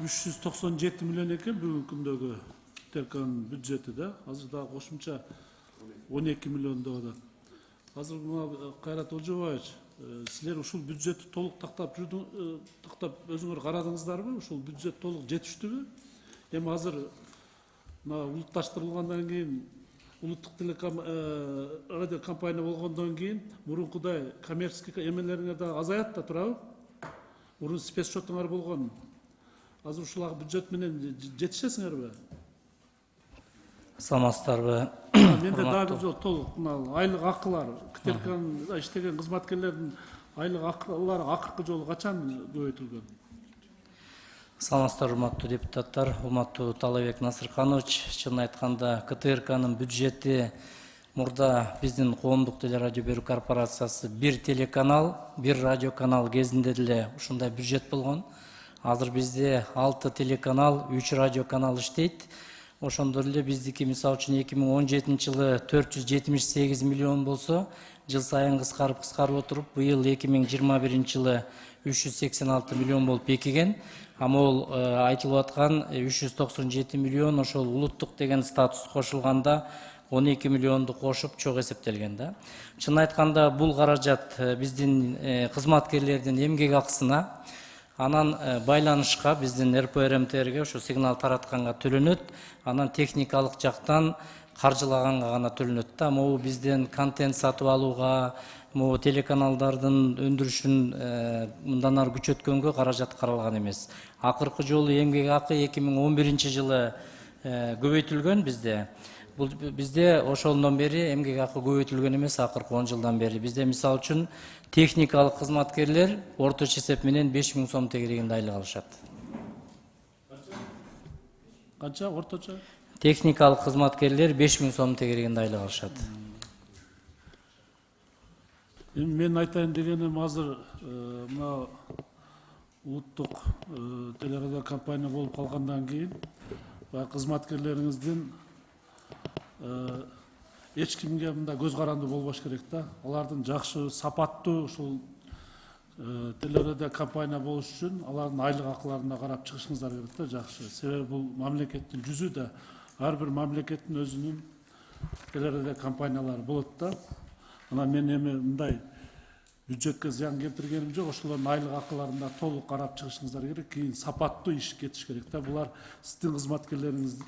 397 milyon eкен бүгүнкү күндөгү ТРКнын бюджети да. Азыр дагы кошумча 12 миллион деп атат. Азыр Кайрат Олжобаевич, силер ушул бюджетти толук тактап өзүңөр карадыңыздарбы? Ушул бюджет толук жетиштүүбү? Эми азыр улутташтырылгандан кийин, улуттук радио компания болгондон кийин мурункудай коммерческий эмелериңер да азаят да турабы? Мурун спецсчетуңар болгон. Азыр ушул бюджет менен жетишесиңерби? Саламатсыздарбы? Менде дагы жок толук айлык акылар, ТРКнын иштеген кызматкерлердин айлык акылары акыркы жолу качан көбөйтүлгөн? Саламатсыздар, урматтуу депутаттар, урматтуу Талабек Насырканович. Чын айтканда, КТРКнын бюджети мурда биздин коомдук телерадио берүү корпорациясы бир телеканал, бир радио канал кезинде деле ушундай бюджет болгон. Азыр бизде 6 телеканал, 3 радио канал иштейт. Ошондор эле биздики мисалы үчүн 2017 жылы 478 миллион болсо, жыл сайын кыскарып отуруп, быйыл 2021 жылы 386 миллион болуп бекиген. Амол айтылып аткан 397 миллион ошол улуттук деген статус кошулганда 12 миллионду кошуп чок эсептелген да. Чын айтканда бул каражат биздин кызматкерлердин эмгек акысына, анан байланышка биздин РПРМТРге ошо сигнал таратканга төлөнөт, анан техникалык жактан каржылаганга гана төлөнөт да. Могу бизден контент сатып алууга, могу телеканалдардын өндүрүшүн мындан ары күчөткөнгө каражат каралган эмес. Акыркы жолу эмгек акы 2011 жылы көбөйтүлгөн bizde. Bizde ошондон бери эмгек акы көбөйтүлгөн эмес, акыркы 10 жылдан бери. Bizde мисалы үчүн техникалык кызматкерлер орточо эсеп менен 5000 сом тегерегинде айлык алышат. Канча орточо? Техникалык кызматкерлер 5000 сом тегерегинде айлык алышат. Мен айтайын дегеним, азыр мына улуттук телерадио компания болуп калгандан кийин кызматкерлериңиздин эч кимге мындай көз каранды болбош керек да. Алардын жакшы, сапаттуу ушул телерадио компания болуш үчүн алардын айлык акыларына карап чыгышыңыздар керек да, жакшы. Себеби бул мамлекеттин жүзү да, ар бир мамлекеттин өзүнүн телерадио компаниялары болот да. Анан мен эми мындай бюджетке зыян келтиргеним жок, ошолордун айлык акыларына толук карап чыгышыңыздар керек, кийин сапаттуу иш кетиш керек да. Булар сиздин кызматкерлериңиз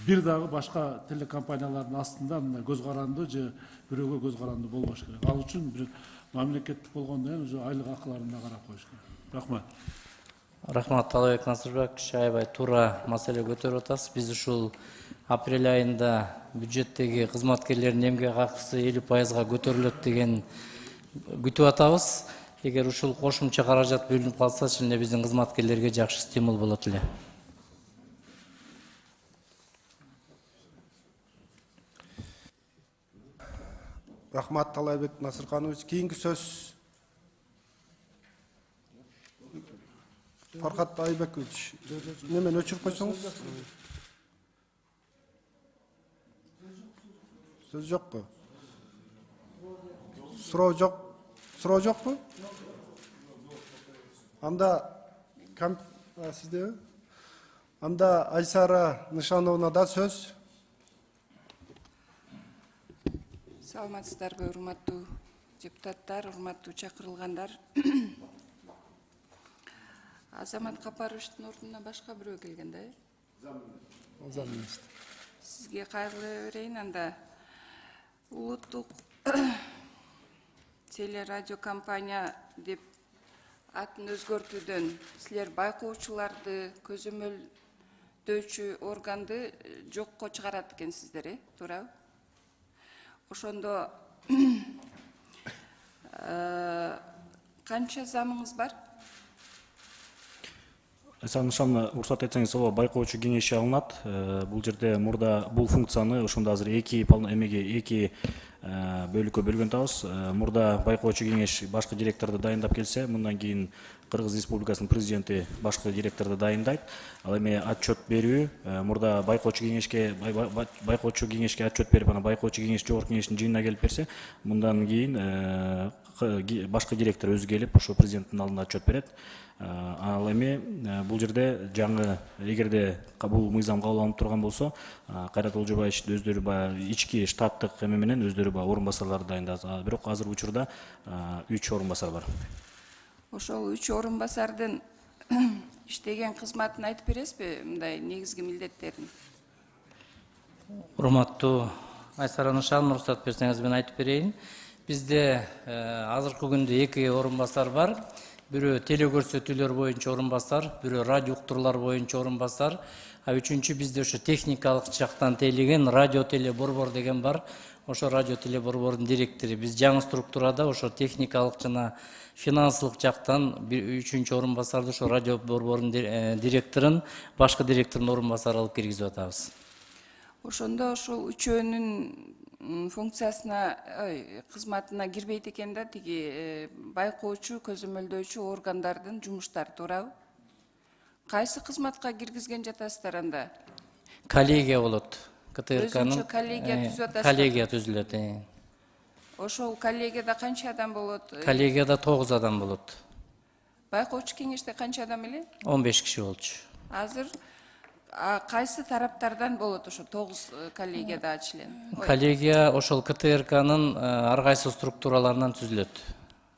бир дагы башка телекомпаниялардын астында мындай көз каранды же бирөөгө көз каранды болбош керек. Ал үчүн бир мамлекеттик болгондон кийин уже айлык акыларына карап коюш керек. Рахмат. Рахмат, Талабек Насырбекович, аябай туура маселе көтөрүп атасыз. Биз ушул апрель айында бюджеттеги кызматкерлердин эмгек акысы 50%га көтөрүлөт деген күтүп атабыз. Эгер ушул кошумча каражат бөлүнүп калса, чын эле биздин кызматкерлерге жакшы стимул болот эле. Рахмат, Талабек Насырканович. Кийинки сөз Фархат Айбекович. Немен өчүрүп койсоңуз? Сөз жокпу? Суроо жокпу? Анда сизде? Анда Айсара Нышановна да сөз. Саламатсыздарбы, урматтуу депутаттар, урматтуу чакырылгандар. Азамат Капаровичтин ордуна башка бирөө келген да. Сизге кайрылы берейин, анда улуттук телерадио компания деп атын өзгөртүүдөн силер байкоочуларды, көзөмөлдөөчү органды жокко чыгарат экенсиздер, туурабы? Ошондо канча замыңыз бар? Айсара Нышановна, уруксат этсеңиз, ооба байкоочу кеңеши алынат. Бул жерде мурда бул функцияны ошондо азыр эки бөлүккө бөлгөн атабыз. Мурда байкоочу кеңеш башкы директорду дайындап келсе, мындан кийин Кыргыз Республикасынын президенти башкы директорду дайындайт. Ал эми отчет берүү, мурда байкоочу кеңешке отчет берип, анан байкоочу кеңеш жогорку кеңештин жыйынына келип берсе, мындан кийин башкы директор өзү келип ошо президенттин алдында отчет берет. Ал эми бул жерде жаңы эгерде бул мыйзам кабыл алынып турган болсо, Кайрат Олжобаевич өздөрү баягы ички штаттык эме менен өздөрү баягы орун басарларды дайындады. Бирок азыркы учурда 3 орун басар бар. Ошол 3 орун басардын иштеген кызматын айтып бересизби? Мындай негизги милдеттерин. Урматтуу Айсара Нышанова, уруксат берсеңиз мен айтып берейин. Бизде азыркы күндө 2 орун басар бар. Бирөө телекөрсөтүүлөр боюнча орун басар, бирөө радио уктуруулар боюнча орун басар. Үчүнчү бизде ошо техникалык жактан тейлеген радио теле борбор деген бар. Ошо радио теле борбордун директору. Биз жаңы структурада ошо техникалык жана финансылык жактан 3-чү орун басарды ошо радио борбордун директорун, башкы директордун орун басары алып киргизип атабыз. Ошондо ошол үчөөнүн функциясына, кызматына кирбейт экен да тиги байкоочу, көзөмөлдөөчү органдардын жумуштары, туурабы? Кайсы кызматка киргизген жатасыздар анда? Коллегия болот. КТРКнын Өзүнчө коллегия түзүп атасыздар. коллегия түзүлөт. Ошол коллегияда канча адам болот? Коллегияда 9 адам болот. Байкоочу кеңеште канча адам эле? 15 киши болчу. Азыр кайсы тараптардан болот ошо 9 коллегияда член? Коллегия ошол КТРКнын ар кайсы структураларынан түзүлөт.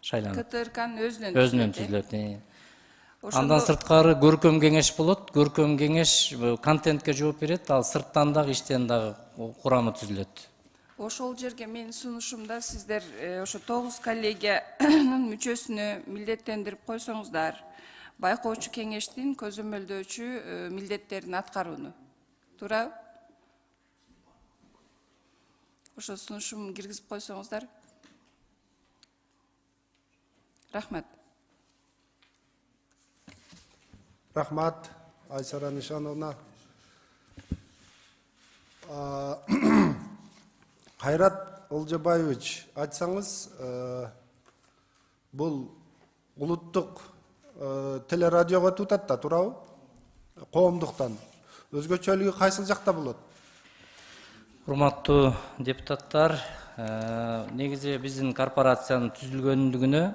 Шайланып. КТРКнын Өзүнөн түзүлөт. Андан сырткары көркөм кеңеш болот. Көркөм кеңеш контентке жооп берет, ал сырттан дагы иштен дагы курамы түзүлөт. Ошол жерге менин сунушумда сиздер ошо 9 коллегиянын мүчөсүнө милдеттендирип койсоңуздар, байкоочу кеңештин көзөмөлдөөчү милдеттерин аткарууну. Туурабы? Ошо сунушум киргизип койсоңуздар. Рахмат. Рахмат, Айсара Нышановна. Кайрат Олжобаевич, айтсаңыз, бул улуттук телерадиого тутат да, туурабы? Коомдуктан. Өзгөчөлүгү кайсыл жакта болот? Урматтуу депутаттар, негизи биздин корпорациянын түзүлгөндүгүнө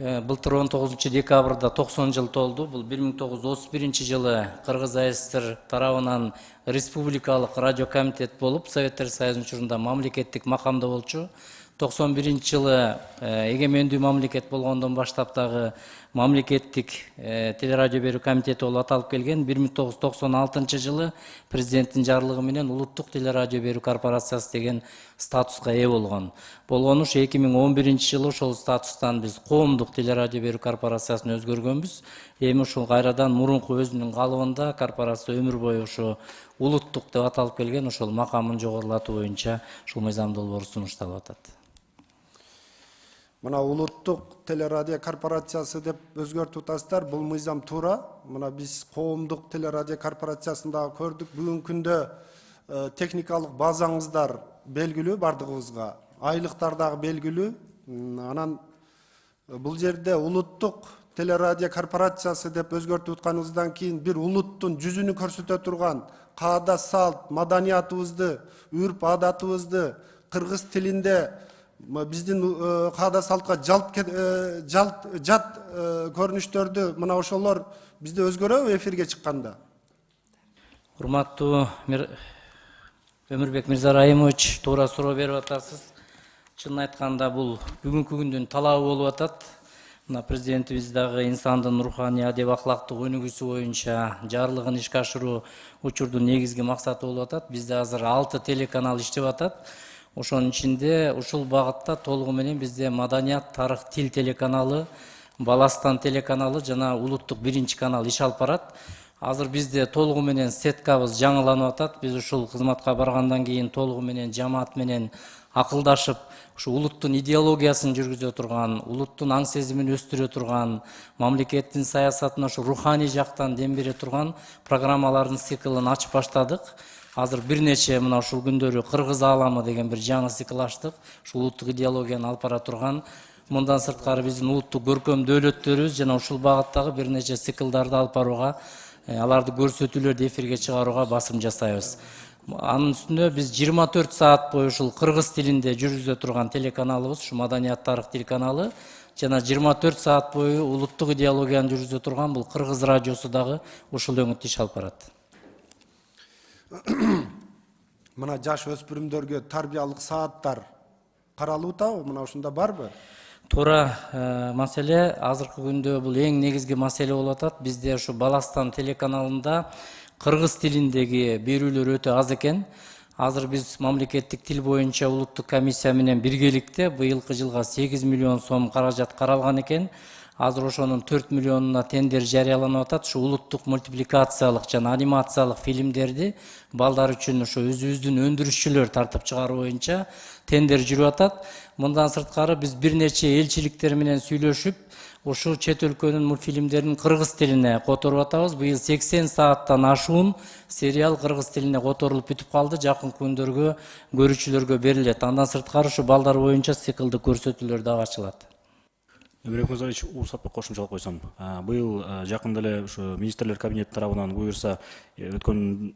былтыр 19 декабрда 90 жыл толду. Бул 1931 жылы Кыргыз АССР тарабынан республикалык радио комитет болуп, Советтер Союзунун учурунда мамлекеттик макамда болчу. 91 жылы эгемендүү мамлекет болгондон баштап дагы мамлекеттик телерадио берүү комитети болуп аталып келген. 1996 жылы президенттин жарлыгы менен улуттук телерадио берүү корпорациясы деген статуска ээ болгон. Болгону ушу 2011 жылы ошол статустан биз коомдук телерадио берүү корпорациясына өзгөргөнбүз. Эми ушул кайрадан мурунку өзүнүн калыбында корпорация өмүр бою ошо улуттук деп аталып келген ошол макамын жогорулатуу боюнча ушул мыйзам долбоору сунушталып атат. Мына улуттук телерадио корпорациясы деп өзгөртүп атасыздар. Бул мыйзам туура. Мына биз коомдук телерадио корпорациясында көрдүк. Бүгүнкү күндө техникалык базаңыздар белгилүү бардыгыбызга. Айлыктар дагы белгилүү. Анан бул жерде улуттук телерадио корпорациясы деп өзгөртүп атканыбыздан кийин бир улуттун жүзүнү көрсөтө турган каада салт, маданиятыбызды, үрп адатыбызды кыргыз тилинде биздин каада салтка жат көрүнүштөрдү мына ошолор бизде өзгөрөбү эфирге чыкканда? Урматтуу Өмүрбек Мирзарайымович, туура суроо берип атасыз. Чынын айтканда бул бүгүнкү күндүн талабы болуп атат. Мына президентибиз дагы инсандын руханий адеп акылактык өнүгүүсү боюнча жарлыгын ишке ашыруу учурдун негизги максаты болуп атат. Бизде азыр 6 телеканал иштеп атат. Ошонун ичинде ушул багытта толугу менен бизде маданият, тарых, тил телеканалы, Баластан телеканалы жана улуттук 1 канал иш алып барат. Азыр бизде толугу менен сеткабыз жаңыланып атат. Биз ушул кызматка баргандан кийин толугу менен жамаат менен акылдашып, ушу улуттун идеологиясын жүргүзө турган, улуттун аң сезимин өстүрө турган, мамлекеттин саясатына ушу руханий жактан дем бере турган программалардын циклын ачып баштадык. Азыр бир нече мына ушул күндөрү Кыргыз ааламы деген бир жаңы цикл ачтык. Ушул улуттук идеологияны алып бара турган, мындан сырткары биздин улуттук көркөм дөөлөттөрүбүз жана ушул багыттагы бир нече циклдарды алып барууга, аларды көрсөтүүлөрдү эфирге чыгарууга басым жасайбыз. Анын үстүнө биз 24 саат бою ушул кыргыз тилинде жүргүзө турган телеканалыбыз, ушу Маданият тарых телеканалы жана 24 саат бою улуттук идеологияны жүргүзө турган бул Кыргыз радиосу дагы ушул өңүттө иш алып барат. Мына жаш өспүрүмдөргө тарбиялык сааттар каралып атабы? Мына ушунда барбы? Туура маселе, азыркы күндө бул эң негизги маселе болуп атат. Бизде ушу Баластан телеканалында кыргыз тилиндеги берүүлөр өтө аз экен. Азыр биз мамлекеттик тил боюнча улуттук комиссия менен биргеликте быйылкы жылга 8 миллион сом каражат каралган экен. Азыр ошонун 4 миллионуна тендер жарыяланып атат. Ушу улуттук мультипликациялык жана анимациялык фильмдерди балдар үчүн ушу өзүбүздүн өндүрүшчүлөр тартып чыгаруу боюнча тендер жүрүп атат. Мындан сырткары биз бир нече элчиликтер менен сүйлөшүп, ушу чет өлкөнүн мультфильмдерин кыргыз тилине которуп атабыз. Быйыл 80 сааттан ашуун сериал кыргыз тилине которулуп бүтүп калды. Жакын күндөргө көрүүчүлөргө берилет. Андан сырткары ушу балдар боюнча циклдык көрсөтүүлөр дагы ачылат. Эмирек Мырзалич, уруксат кошумчалык койсом. Быйыл жакында эле ушу министрлер кабинети тарабынан буюрса өткөн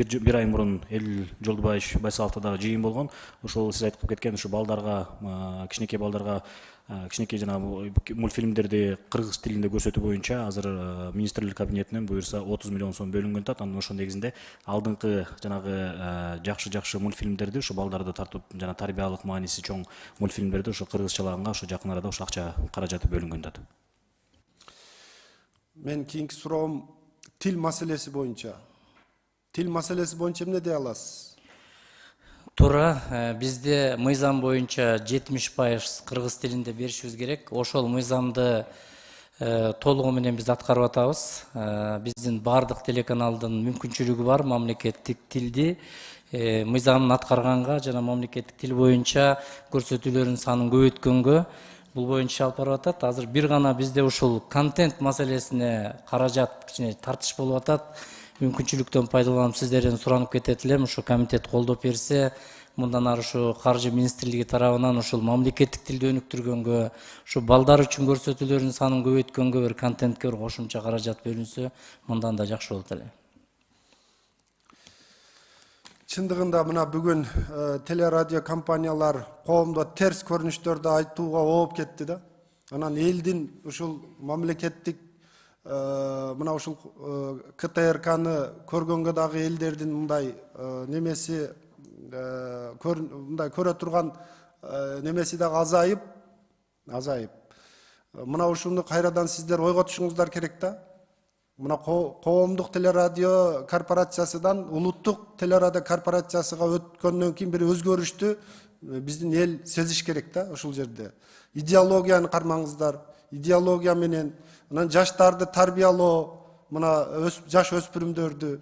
бир ай мурун Эл Жолдубаевич Байсаловдо дагы жыйын болгон. Ошол сиз айтып кеткен ушу балдарга, кичинекей балдарга кичинекей жана мультфильмдерди кыргыз тилинде көрсөтүү боюнча азыр министрлер кабинетинен буюрса 30 миллион сом бөлүнгөн атат. Анын ошол негизинде алдыңкы жанагы жакшы мультфильмдерди ушу балдарды тартып жана тарбиялык мааниси чоң мультфильмдерди ушу кыргызчалаганга ушу жакын арада ушу акча каражаты бөлүнгөн атат. Мен кийинки суроом тил маселеси боюнча. Тил маселеси боюнча эмне дей аласыз? Туура, бизде мыйзам боюнча 70% кыргыз тилинде беришибиз керек. Ошол мыйзамды толугу менен биз аткарып атабыз. Биздин бардык телеканалдын мүмкүнчүлүгү бар мамлекеттик тилди мыйзамын аткарганга жана мамлекеттик тил боюнча көрсөтүүлөрдүн санын көбөйткөнгө бул боюнча алып барып атат. Азыр бир гана бизде ушул контент маселесине каражат кичине тартыш болуп атат. Мүмкүнчүлүктөн пайдаланып сиздерден суранып кетет элем, ушу комитет колдоп берсе, мындан ары ушу каржы министрлиги тарабынан ушул мамлекеттик тилди өнүктүргөнгө, ушу балдар үчүн көрсөтүүлөрдүн санын көбөйткөнгө бир контентке бир кошумча каражат бөлүнсө, мындан да жакшы болот эле. Чындыгында мына бүгүн телерадио компаниялар коомдо терс көрүнүштөрдү айтууга ооп кетти да. Анан элдин ушул мамлекеттик мына ушул КТРКны көргөнгө дагы элдердин мындай немеси мындай көрө турган немеси дагы азайып. Мына ушуну кайрадан сиздер ойго түшүңүздөр керек да. Мына коомдук телерадио корпорациясынан улуттук телерадио корпорациясыга өткөндөн кийин бир өзгөрүштү биздин эл сезиш керек да ушул жерде. Идеологияны кармаңыздар, идеология менен анан жаштарды тарбиялоо, мына жаш өспүрүмдөрдү.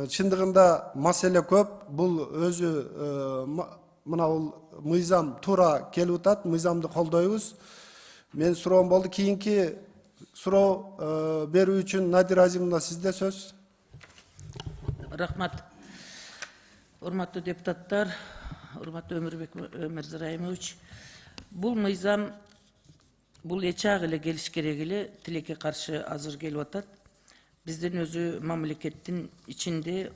Чындыгында маселе көп. Бул өзү мына бул мыйзам туура келип атат, мыйзамды колдойбуз. Мен суроом болду. Кийинки суроо берүү үчүн Надира Азимовна сизде сөз. Рахмат. Урматтуу депутаттар, урматтуу Өмүрбек Мырзарайымович. Бул мыйзам бул эчак эле келиш керек эле, тилекке каршы азыр келип атат. Биздин өзү мамлекеттин ичинде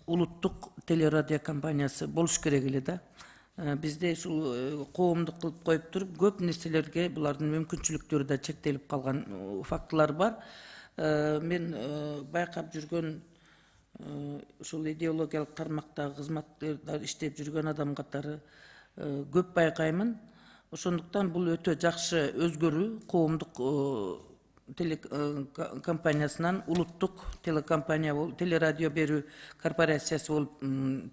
улуттук телерадио компаниясы болуш керек эле да. Бизде ушул коомдук кылып коюп туруп, көп нерселерге булардын мүмкүнчүлүктөрү да чектелип калган фактылар бар. Мен байкап жүргөн ушул идеологиялык тармактагы кызматта иштеп жүргөн адам катары көп байкаймын. Ошондуктан бул өтө жакшы өзгөрүү коомдук телекомпаниясынан улуттук телекомпания болуп, телерадио берүү корпорациясы болуп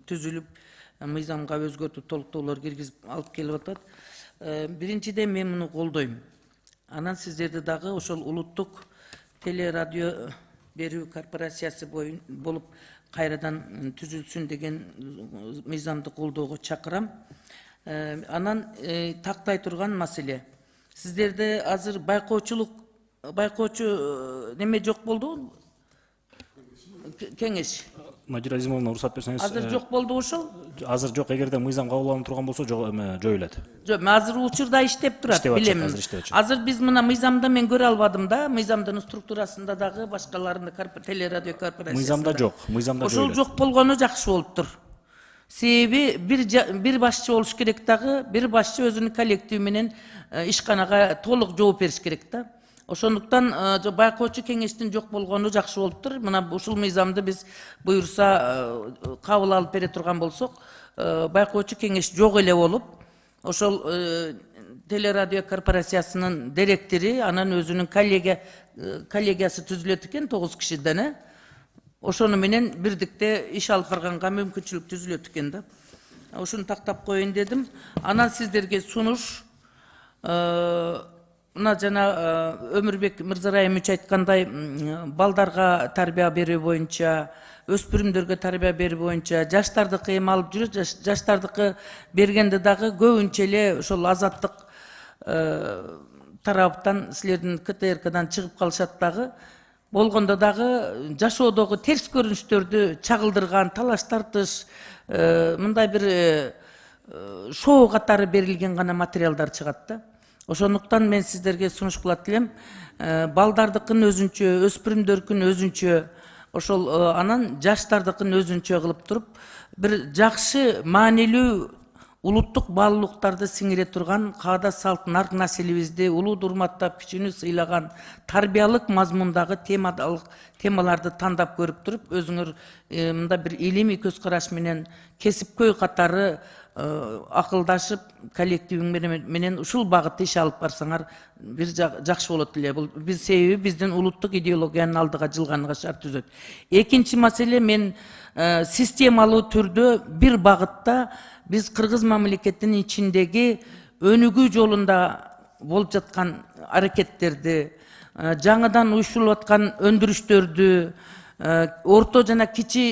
түзүлүп, мыйзамга өзгөртүү толуктоолор киргизип алып келип атат. Биринчиден мен муну колдойм. Анан сиздерди дагы ошол улуттук телерадио берүү корпорациясы болуп кайрадан түзүлсүн деген мыйзамды колдоого чакырам. Анан тактай турган маселе. Сиздерде азыр байкоочу неме жок болду? Кеңеш. Надира Азимовна, уруксат берсеңиз. Азыр жок болду ошол. Азыр жок, эгерде мыйзам кабыл алынып турган болсо жоюлат. Жок, азыр учурда иштеп турат, Иштеп атышат, билем. азыр иштеп атышат. Азыр биз мына мыйзамда мен көрө албадым да, мыйзамдын структурасында дагы башкаларында телерадио корпорациясында. Мыйзамда жок, мыйзамда Ошол жоюлат. жок болгону жакшы болуптур. Себеби бир башчы болуш керек дагы, бир башчы өзүнүн коллективи менен ишканага толук жооп бериш керек да. Ошондуктан байкоочу кеңештин жок болгону жакшы болуптур. Мына ушул мыйзамды биз буюрса кабыл алып бере турган болсок, байкоочу кеңеш жок эле болуп, ошол телерадио корпорациясынын директори, анан өзүнүн коллегиясы түзүлөт экен 9 кишиден. Ошону менен бирдикте иш алып барганга мүмкүнчүлүк түзүлөт экен да. Ошону тактап коеюн дедим. Анан сиздерге сунуш, мына жана Өмүрбек Мырзарайымович айткандай, балдарга тарбия берүү боюнча, өспүрүмдөргө тарбия берүү боюнча, жаштардыкы эми алып жүрөт, жаштардыкы бергенде дагы көбүнчө эле ошол азаттык тараптан силердин КТРКдан чыгып калышат дагы. Болгондо дагы жашоодогу терс көрүнүштөрдү чагылдырган, талаш тартыш, мындай бир шоу катары берилген гана материалдар чыгат да. Ошондуктан мен сиздерге сунуш кылат элем, балдардыкын өзүнчө, өспүрүмдөрдүкүн өзүнчө, ошол анан жаштардыкын өзүнчө кылып туруп, бир жакшы маанилүү улуттук баалуулуктарды сиңире турган, каада салт нарк населебизди улуу урматтап, кичүүнү сыйлаган, тарбиялык мазмундагы темаларды тандап көрүп туруп, өзүңөр мында бир илимий көз караш менен кесипкөй катары акылдашып, коллективиң менен ушул багытта иш алып барсаңар бир жакшы болот эле. Бул биз себеби биздин улуттук идеологиянын алдыга жылганга шарт түзөт. Экинчи маселе, мен системалуу түрдө бир багытта биз кыргыз мамлекетинин ичиндеги өнүгүү жолунда болуп жаткан аракеттерди, жаңыдан уюштурулуп аткан өндүрүштөрдү, орто жана кичи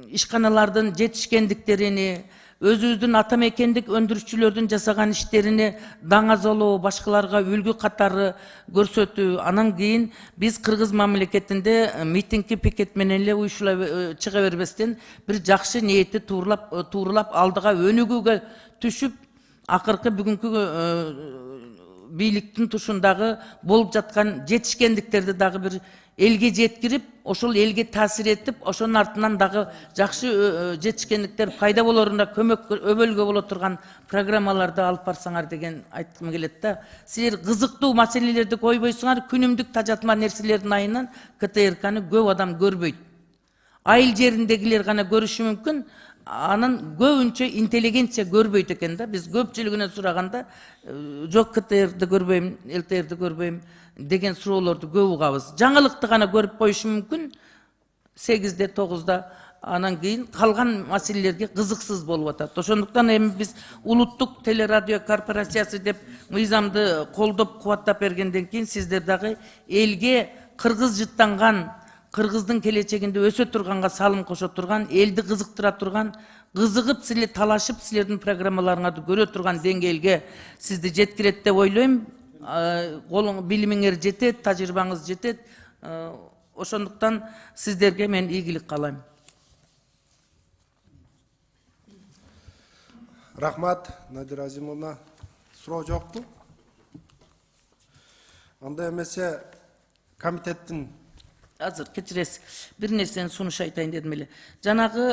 ишканалардын жетишкендиктерини, өзүбүздүн ата мекендик өндүрүшчүлөрдүн жасаган иштерини даңазалоо, башкаларга үлгү катары көрсөтүү. Анан кийин биз кыргыз мамлекетинде митингки пикет менен эле уюшула чыга бербестен бир жакшы ниетти туурулап алдыга өнүгүүгө түшүп, акыркы бүгүнкү бийликтин тушундагы болуп жаткан жетишкендиктерди дагы бир элге жеткирип, ошол элге таасир этип, ошонун артынан дагы жакшы жетишкендиктер пайда болоруна көмөк өбөлгө боло турган программаларды алып барсаңар деген айткым келет да. Силер кызыктуу маселелерди койбойсуңар, күнүмдүк тажатма нерселердин айынан КТРКны көп адам көрбөйт. Айыл жериндегилер гана көрүшү мүмкүн, анан көбүнчө интеллигенция көрбөйт экен да. Биз көпчүлүгүнөн сураганда жок КТРди көрбөйм, ЛТРди көрбөйм деген суроолорду көп угабыз. Жаңылыкты гана көрүп коюшу мүмкүн 8-де 9-да, анан кийин калган маселелерге кызыксыз болуп атат. Ошондуктан эми биз улуттук телерадио корпорациясы деп мыйзамды колдоп кубаттап бергенден кийин сиздер дагы элге кыргыз жыттанган, кыргыздын келечегинде өсө турганга салым кошо турган, элди кызыктыра турган, кызыгып силер талашып силердин программаларыңарды көрө турган деңгээлге сизди жеткирет деп ойлойм. Билимиңер жетет, тажрыйбаңыз жетет. Ошондуктан сиздерге мен ийгилик каалайм. Рахмат, Надира Азимовна. Суроо жокпу? Анда эмесе комитеттин Азыр кечиресиз. Бир нерсени сунуш айтайын дедим эле. Жанагы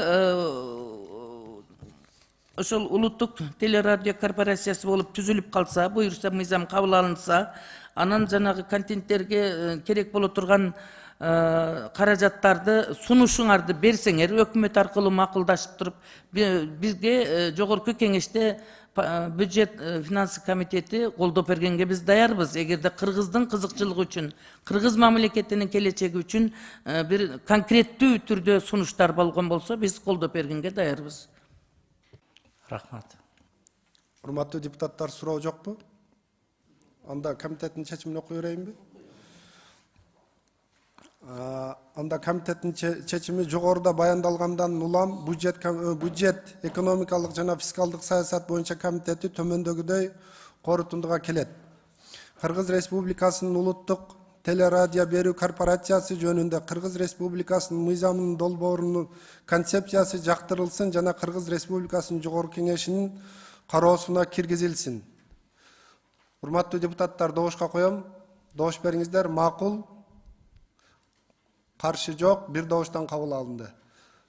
ошол улуттук телерадио корпорациясы болуп түзүлүп калса, буюрса мыйзам кабыл алынса, анан жанагы контенттерге керек боло турган каражаттарды сунушуңарды берсеңер, өкмөт аркылуу макулдашып туруп, бизге жогорку кеңеште бюджет финансы комитети колдоп бергенге биз даярбыз. Эгерде кыргыздын кызыкчылыгы үчүн, кыргыз мамлекетинин келечеги үчүн бир конкреттүү түрдө сунуштар болгон болсо, биз колдоп бергенге даярбыз. Рахмат. урматтуу депутаттар, суроо жокпу? Анда комитеттин чечимин окуй берейинби? Анда комитеттин чечими жогоруда баяндалгандан улам бюджет экономикалык жана фискалдык саясат боюнча комитети төмөндөгүдөй корутундуга келет. Кыргыз Республикасынын улуттук телерадио берүү корпорациясы жөнүндө Кыргыз Республикасынын мыйзамынын долбоорунун концепциясы жактырылсын жана Кыргыз Республикасынын Жогорку Кеңешинин кароосуна киргизилсин. Урматтуу депутаттар, добушка коем. Добуш бериңиздер. Макул. Каршы жок. Бир добуштан кабыл алынды.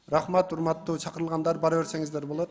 Рахмат, урматтуу чакырылгандар, бара берсеңиздер болот.